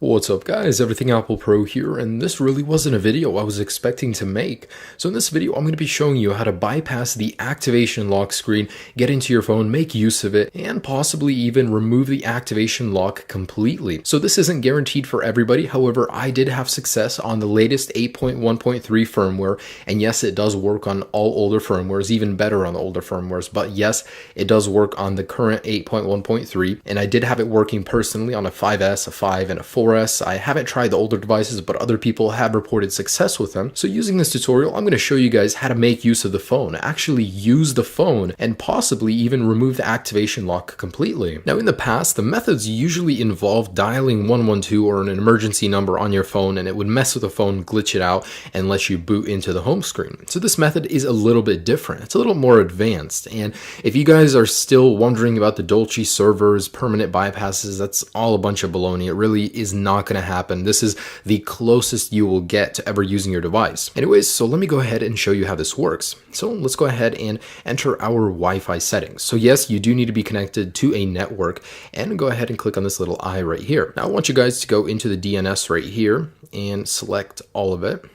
What's up guys, Everything Apple Pro here, and this really wasn't a video I was expecting to make. So in this video, I'm going to be showing you how to bypass the activation lock screen, get into your phone, make use of it, and possibly even remove the activation lock completely. So this isn't guaranteed for everybody, however, I did have success on the latest 8.1.3 firmware, and yes, it does work on all older firmwares, even better on the older firmwares, but yes, it does work on the current 8.1.3, and I did have it working personally on a 5S, a 5, and a 4S. I haven't tried the older devices, but other people have reported success with them. So using this tutorial, I'm going to show you guys how to make use of the phone, actually use the phone, and possibly even remove the activation lock completely. Now in the past, the methods usually involved dialing 112 or an emergency number on your phone, and it would mess with the phone, glitch it out, and let you boot into the home screen. So this method is a little bit different. It's a little more advanced, and if you guys are still wondering about the Dolce servers, permanent bypasses, that's all a bunch of baloney. It really is not going to happen. This is the closest you will get to ever using your device. Anyways, so let me go ahead and show you how this works. So let's go ahead and enter our Wi-Fi settings. So yes, you do need to be connected to a network, and go ahead and click on this little eye right here. Now I want you guys to go into the DNS right here and select all of it.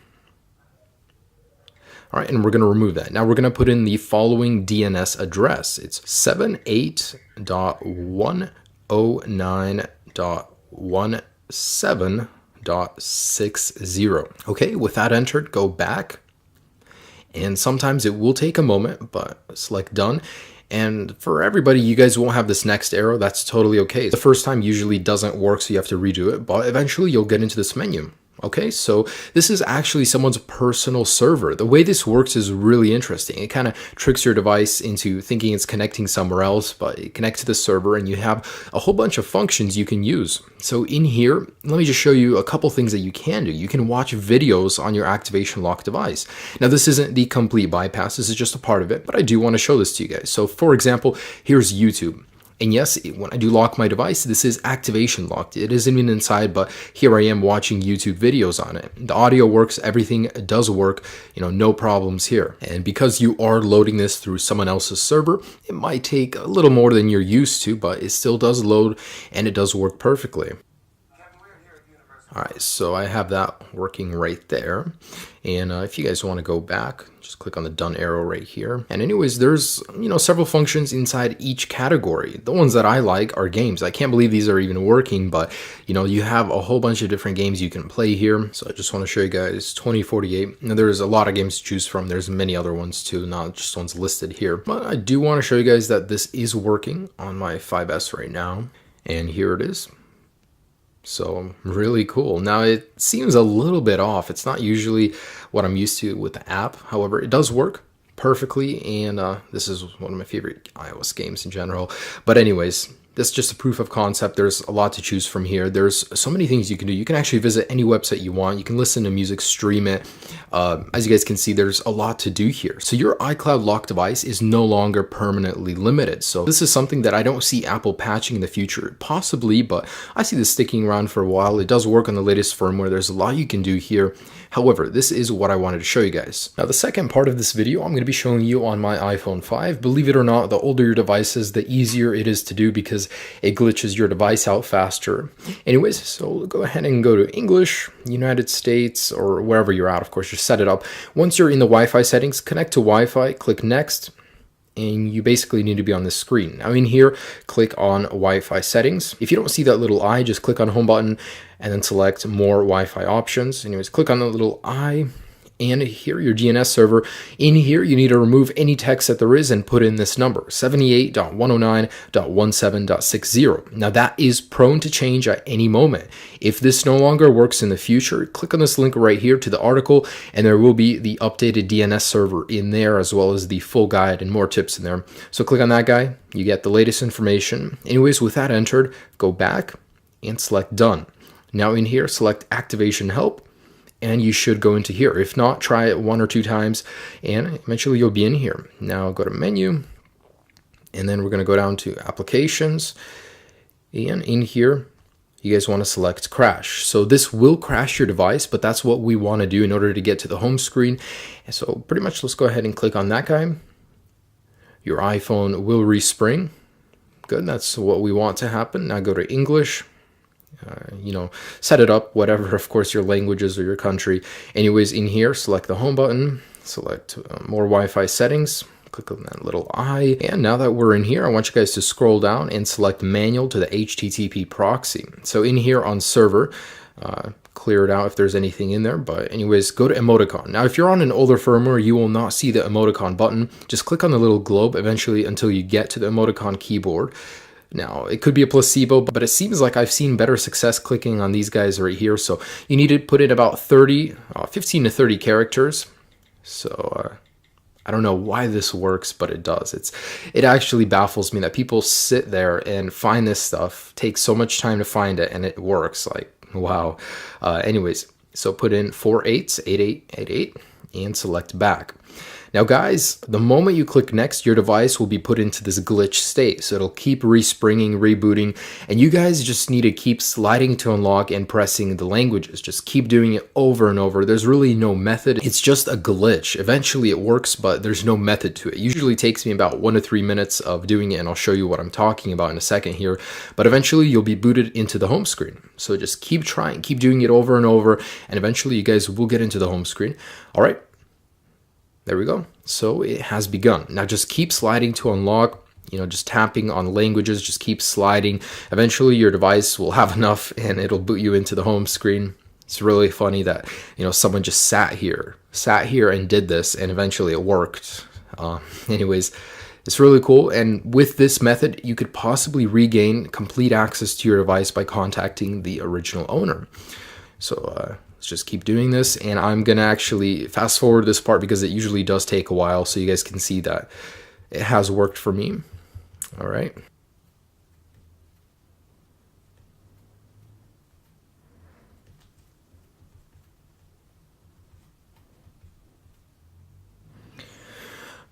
All right, and we're going to remove that. Now we're going to put in the following DNS address. It's 78.109.17.60. Okay, with that entered, go back. And sometimes it will take a moment, but select done. And for everybody, you guys won't have this next arrow. That's totally okay. The first time usually doesn't work, so you have to redo it, but eventually you'll get into this menu. Okay, so this is actually someone's personal server. The way this works is really interesting. It kind of tricks your device into thinking it's connecting somewhere else, but it connects to the server and you have a whole bunch of functions you can use. So in here, let me just show you a couple things that you can do. You can watch videos on your activation lock device. Now this isn't the complete bypass, this is just a part of it, but I do want to show this to you guys. So for example, here's YouTube. And yes, when I do lock my device, this is activation locked. It isn't even inside, but here I am watching YouTube videos on it. The audio works, everything does work, no problems here. And because you are loading this through someone else's server, it might take a little more than you're used to, but it still does load and it does work perfectly. All right, so I have that working right there. And if you guys want to go back, just click on the done arrow right here. And anyways, there's, several functions inside each category. The ones that I like are games. I can't believe these are even working, but you have a whole bunch of different games you can play here. So I just want to show you guys 2048. Now there's a lot of games to choose from. There's many other ones too, not just ones listed here. But I do want to show you guys that this is working on my 5S right now. And here it is. So really cool. Now it seems a little bit off. It's not usually what I'm used to with the app. However, it does work perfectly, and this is one of my favorite iOS games in general. But anyways, that's just a proof of concept. There's a lot to choose from here. There's so many things you can do. You can actually visit any website you want. You can listen to music, stream it. As you guys can see, there's a lot to do here. So your iCloud lock device is no longer permanently limited. So this is something that I don't see Apple patching in the future. Possibly, but I see this sticking around for a while. It does work on the latest firmware. There's a lot you can do here. However, this is what I wanted to show you guys. Now, the second part of this video, I'm going to be showing you on my iPhone 5. Believe it or not, the older your device is, the easier it is to do because it glitches your device out faster. Anyways, so go ahead and go to English, United States, or wherever you're at. Of course, just set it up. Once you're in the Wi-Fi settings, connect to Wi-Fi, click Next, and you basically need to be on this screen. Now in here, click on Wi-Fi settings. If you don't see that little eye, just click on Home button and then select More Wi-Fi options. Anyways, click on the little eye. And here, your DNS server. In here, you need to remove any text that there is and put in this number, 78.109.17.60. Now that is prone to change at any moment. If this no longer works in the future, click on this link right here to the article, and there will be the updated DNS server in there, as well as the full guide and more tips in there. So click on that guy, you get the latest information. Anyways, with that entered, go back and select Done. Now in here, select Activation Help, and you should go into here. If not, try it 1 or 2 times, and eventually you'll be in here. Now go to Menu, and then we're going to go down to Applications, and in here, you guys want to select Crash. So this will crash your device, but that's what we want to do in order to get to the home screen. And so pretty much, let's go ahead and click on that guy. Your iPhone will respring. Good, that's what we want to happen. Now go to English, set it up, whatever, of course, your languages or your country. Anyways, in here, select the home button, select more Wi-Fi settings, click on that little eye. And now that we're in here, I want you guys to scroll down and select manual to the HTTP proxy. So in here on server, clear it out if there's anything in there. But anyways, go to emoticon. Now, if you're on an older firmware, you will not see the emoticon button. Just click on the little globe eventually until you get to the emoticon keyboard. Now, it could be a placebo, but it seems like I've seen better success clicking on these guys right here. So you need to put in about 15 to 30 characters. So I don't know why this works, but it does. It actually baffles me that people sit there and find this stuff, take so much time to find it, and it works. Like, wow. Anyways, so put in 488888 and select back. Now guys, the moment you click next, your device will be put into this glitch state. So it'll keep respringing, rebooting, and you guys just need to keep sliding to unlock and pressing the languages. Just keep doing it over and over. There's really no method. It's just a glitch. Eventually it works, but there's no method to it. It usually takes me about 1 to 3 minutes of doing it, and I'll show you what I'm talking about in a second here. But eventually you'll be booted into the home screen. So just keep trying, keep doing it over and over, and eventually you guys will get into the home screen. All right. There we go. So it has begun. Now just keep sliding to unlock, just tapping on languages, just keep sliding. Eventually your device will have enough and it'll boot you into the home screen. It's really funny that, someone just sat here and did this, and eventually it worked. Anyways, it's really cool. And with this method, you could possibly regain complete access to your device by contacting the original owner. So, let's just keep doing this, and I'm gonna actually fast forward this part because it usually does take a while, so you guys can see that it has worked for me. All right.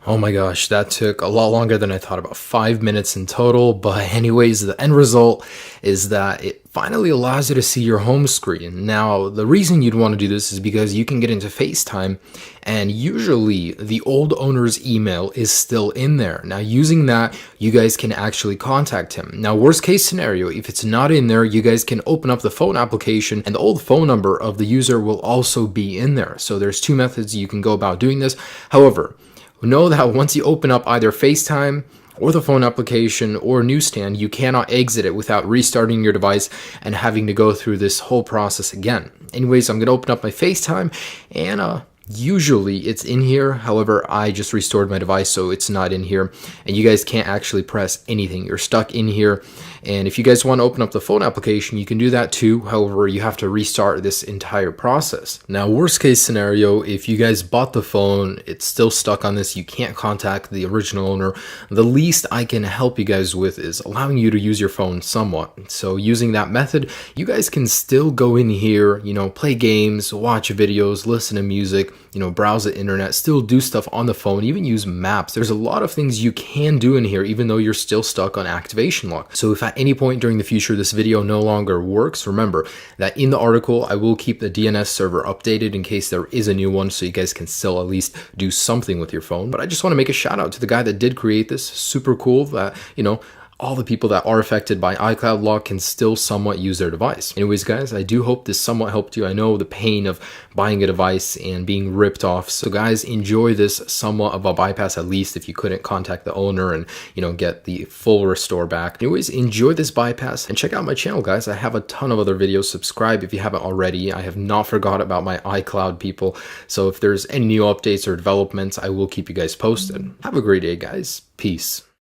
Oh my gosh, that took a lot longer than I thought, about 5 minutes in total. But anyways, the end result is that it finally allows you to see your home screen. Now, the reason you'd want to do this is because you can get into FaceTime, and usually the old owner's email is still in there. Now, using that, you guys can actually contact him. Now, worst case scenario, if it's not in there, you guys can open up the phone application, and the old phone number of the user will also be in there. So there's 2 methods you can go about doing this. However, know that once you open up either FaceTime or the phone application or newsstand, you cannot exit it without restarting your device and having to go through this whole process again. Anyways, I'm going to open up my FaceTime, and usually it's in here. However, I just restored my device, so it's not in here, and you guys can't actually press anything. You're stuck in here. And if you guys want to open up the phone application, you can do that too. However, you have to restart this entire process. Now, worst case scenario, if you guys bought the phone, it's still stuck on this, you can't contact the original owner, the least I can help you guys with is allowing you to use your phone somewhat. So using that method, you guys can still go in here, play games, watch videos, listen to music, browse the internet, still do stuff on the phone, even use maps. There's a lot of things you can do in here, even though you're still stuck on activation lock. So if at any point during the future this video no longer works, remember that in the article I will keep the DNS server updated in case there is a new one, so you guys can still at least do something with your phone. But I just want to make a shout out to the guy that did create this. Super cool that, all the people that are affected by iCloud lock can still somewhat use their device. Anyways, guys, I do hope this somewhat helped you. I know the pain of buying a device and being ripped off. So guys, enjoy this somewhat of a bypass, at least if you couldn't contact the owner and, get the full restore back. Anyways, enjoy this bypass and check out my channel, guys. I have a ton of other videos. Subscribe if you haven't already. I have not forgot about my iCloud people. So if there's any new updates or developments, I will keep you guys posted. Have a great day, guys. Peace.